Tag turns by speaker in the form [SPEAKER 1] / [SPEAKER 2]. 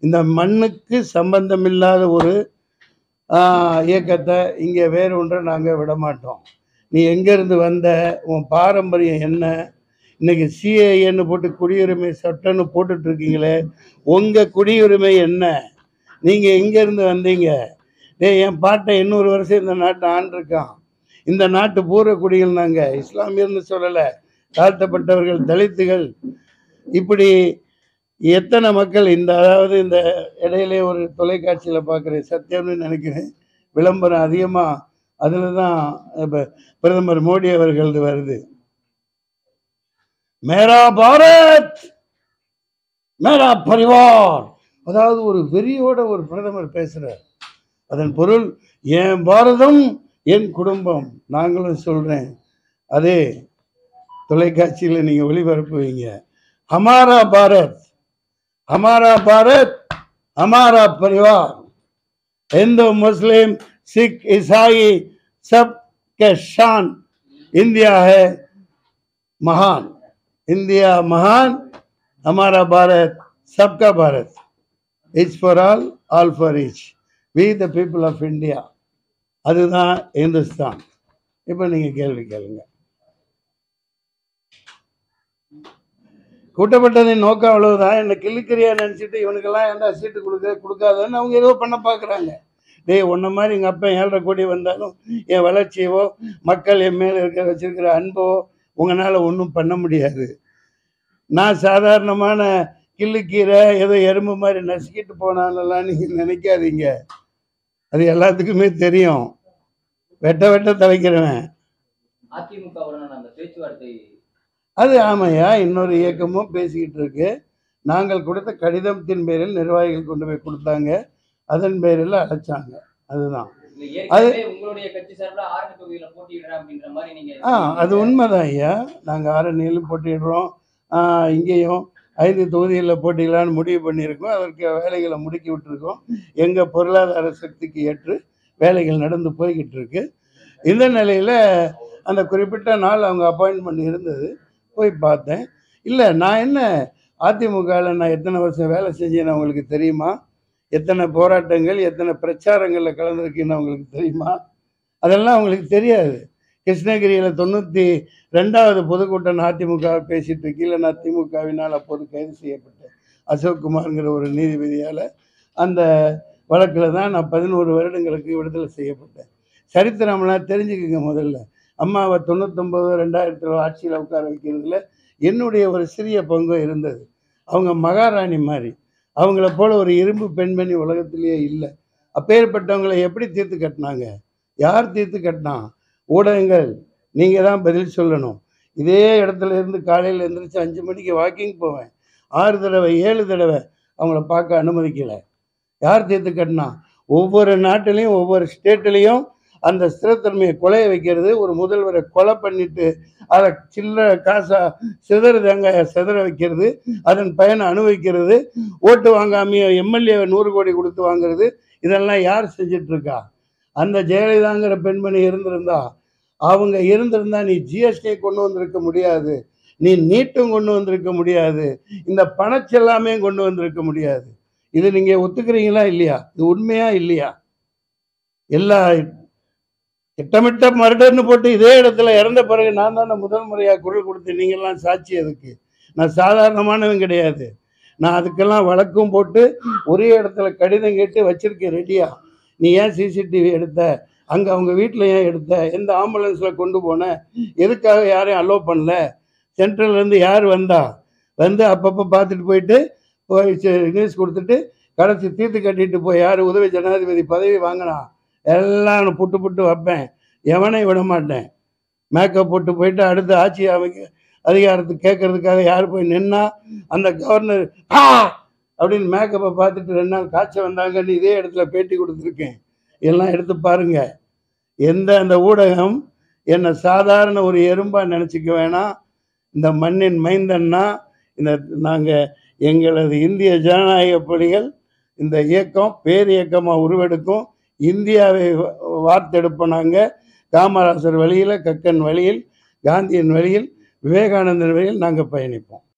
[SPEAKER 1] இந்த மண்ணுக்கு சம்பந்தமில்லாத ஒரு இயக்கத்தை இங்கே வேறு ஒன்றை நாங்கள் விடமாட்டோம். நீ எங்கேருந்து வந்த, உன் பாரம்பரியம் என்ன, இன்னைக்கு சிஏஏன்னு போட்டு குடியுரிமை சட்டம்னு போட்டுட்ருக்கீங்களே, உங்கள் குடியுரிமை என்ன, நீங்கள் எங்கேருந்து வந்தீங்க? என் பாட்டை 800 வருஷம் இந்த நாட்டை ஆண்டிருக்கான். இந்த நாட்டு பூர்வக்குடிகள் நாங்கள், இஸ்லாமியர்னு சொல்லலை, தாழ்த்தப்பட்டவர்கள், தலித்துகள், இப்படி எத்தனை மக்கள் அதாவது இந்த இடையிலே ஒரு தொலைக்காட்சியில் பார்க்குறேன், சத்தியம்னு நினைக்கிறேன், விளம்பரம் அதிகமாக அதில் தான் இப்போ பிரதமர் மோடி அவர்களது வருது. மேரா பாரத் மேரா பரிவார், அதாவது ஒரு வெறியோட ஒரு பிரதமர் பேசுகிறார். அதன் பொருள் என் பாரதம் என் குடும்பம். நாங்களும் சொல்கிறேன், அதே தொலைக்காட்சியில் நீங்கள் ஒளிபரப்புவீங்க, ஹமாரா பாரத் हमारा भारत हमारा परिवार, हिंदू मुस्लिम सिख ईसाई सब के शान, इंडिया है महान, इंडिया महान, हमारा भारत सबका Bharat, each for all for each, we the people of India. அதுதான் இந்துஸ்தான். இப்போ நீங்கள் கேள்வி கேளுங்க. கூட்டப்பட்டதின் நோக்கம் அவ்வளவுதான். என்னை கிள்ளுக்கிறியா நினச்சிட்டு இவனுக்கெல்லாம் ஏன்டா சீட்டு கொடுக்காதன்னு அவங்க ஏதோ பண்ண பார்க்குறாங்க. ஒன்றை மாதிரி எங்கள் அப்பா 7.5 கோடி வந்தாலும் என் வளர்ச்சியவோ மக்கள் என் மேலே வச்சிருக்கிற அன்போ உங்களால் ஒன்றும் பண்ண முடியாது. நான் சாதாரணமான கிள்ளுக்கீரை ஏதோ எறும்பு மாதிரி நசுக்கிட்டு போனாலெல்லாம் நீங்கள் நினைக்காதீங்க. அது எல்லாத்துக்குமே தெரியும். வெட்ட தலைக்கிறவன். அது ஆமையா, இன்னொரு இயக்கமும் பேசிக்கிட்டு இருக்கு. நாங்கள் கொடுத்த கடிதத்தின் பேரில் நிர்வாகிகள் கொண்டு போய் கொடுத்தாங்க, அதன் பேரில் அழைச்சாங்க. அதுதான் அது. அது உண்மைதான் ஐயா. நாங்கள் ஆரணியிலும் போட்டிடுறோம், இங்கேயும் 5 தொகுதிகளில் போட்டிடலான்னு முடிவு பண்ணியிருக்கோம். அதற்கு வேலைகளை முடுக்கி விட்டுருக்கோம். எங்கள் பொருளாதார சக்திக்கு ஏற்று வேலைகள் நடந்து போய்கிட்டு இருக்கு. இந்த நிலையில் அந்த குறிப்பிட்ட நாள் அவங்க அப்பாயின்மெண்ட் இருந்தது, போய் பார்த்தேன். இல்லை, நான் என்ன அதிமுகவில் நான் எத்தனை வருஷம் வேலை செஞ்சேன்னு அவங்களுக்கு தெரியுமா? எத்தனை போராட்டங்கள் எத்தனை பிரச்சாரங்களில் கலந்துருக்குன்னு அவங்களுக்கு தெரியுமா? அதெல்லாம் அவங்களுக்கு தெரியாது. கிருஷ்ணகிரியில் 92வது பொதுக்கூட்டம் அதிமுக பேசிட்டு இருக்கீங்கள, நான் திமுகவினால் அப்போது கைது செய்யப்பட்டேன். அசோக்குமார்ங்கிற ஒரு நீதிபதியால் அந்த வழக்கில் தான் நான் 11 வருடங்களுக்கு விடுதலை செய்யப்பட்டேன். சரித்திரம்லாம் தெரிஞ்சுக்குங்க. முதல்ல அம்மாவை 99 ஆட்சியில் உட்கார வைக்கிறதுல என்னுடைய ஒரு சிறிய பங்கு இருந்தது. அவங்க மகாராணி மாதிரி, அவங்கள போல ஒரு இரும்பு பெண்மணி உலகத்திலேயே இல்லை. அப்பேற்பட்டவங்களை எப்படி தீர்த்து கட்டினாங்க? யார் தீர்த்து கட்டினா? ஊடகங்கள். நீங்கள் தான் பதில் சொல்லணும். இதே இடத்துல இருந்து காலையில் எழுந்திரிச்சு 5 மணிக்கு வாக்கிங் போவேன். 6 தடவை 7 தடவை அவங்கள பார்க்க அனுமதிக்கலை. யார் தீர்த்து கட்டினா? ஒவ்வொரு நாட்டிலையும் ஒவ்வொரு ஸ்டேட்லேயும் அந்த ஸ்திரத்தன்மையை கொலைய வைக்கிறது, ஒரு முதல்வரை கொலை பண்ணிட்டு அதை சில்லற காசா சிதற தேங்காயை சிதற வைக்கிறது, அதன் பயனை அனுபவிக்கிறது, ஓட்டு வாங்காமையோ எம்எல்ஏ 100 கோடி கொடுத்து வாங்குறது, இதெல்லாம் யார் செஞ்சிட்ருக்கா? அந்த ஜெயலலிதாங்கிற பெண்மணி இருந்திருந்தா, அவங்க இருந்திருந்தா நீ ஜிஎஸ்டியை கொண்டு வந்திருக்க முடியாது, நீ நீட்டும் கொண்டு வந்திருக்க முடியாது, இந்த பணச்செல்லாமே கொண்டு வந்திருக்க முடியாது. இது நீங்கள் ஒத்துக்கிறீங்களா இல்லையா? இது உண்மையா இல்லையா? எல்லா திட்டமிட்ட மர்டர்னு போட்டு இதே இடத்துல இறந்த பிறகு நான் தானே முதல் முறையாக குரல் கொடுத்தேன். நீங்கள்லாம் சாட்சி. அதுக்கு நான் சாதாரணமானவன் கிடையாது. நான் அதுக்கெல்லாம் வழக்கும் போட்டு ஒரே இடத்துல கடிதம் கேட்டு வச்சிருக்கேன் ரெடியா. நீ ஏன் சிசிடிவி எடுத்த, அங்கே அவங்க வீட்டில் ஏன் எடுத்த, எந்த ஆம்புலன்ஸில் கொண்டு போன, எதுக்காக யாரையும் அலோவ் பண்ணல, சென்ட்ரல்லேருந்து யார் வந்து அப்பப்போ பார்த்துட்டு போயிட்டு நியூஸ் கொடுத்துட்டு கடைசி தீர்த்து கட்டிட்டு போய் யார் உதவி ஜனாதிபதி பதவி வாங்கினா எல்லாம் புட்டு வைப்பேன். எவனை விட மாட்டேன். மேக்கப் போட்டு போயிட்டு அடுத்து ஆட்சி அதிகாரத்துக்கு கேட்கறதுக்காக யார் போய் நின்னா அந்த கவர்னர் அப்படின்னு மேக்கப்பை பார்த்துட்டு 2 நாள் காய்ச்சல் வந்தாங்கன்னு இதே இடத்துல பேட்டி கொடுத்துருக்கேன். எல்லாம் எடுத்து பாருங்க. அந்த ஊடகம் என்னை சாதாரண ஒரு எறும்பாக நினச்சிக்க வேணாம். இந்த மண்ணின் மைந்தன்னா நாங்கள் எங்களது இந்திய ஜனநாயக பணிகள் இந்த இயக்கம் பேர் இயக்கமாக உருவெடுக்கும். இந்தியாவை வார்த்தெடுப்போம். நாங்கள் காமராசர் வழியில், கக்கன் வழியில், காந்தியின் வழியில், விவேகானந்தர் வழியில் நாங்கள் பயணிப்போம்.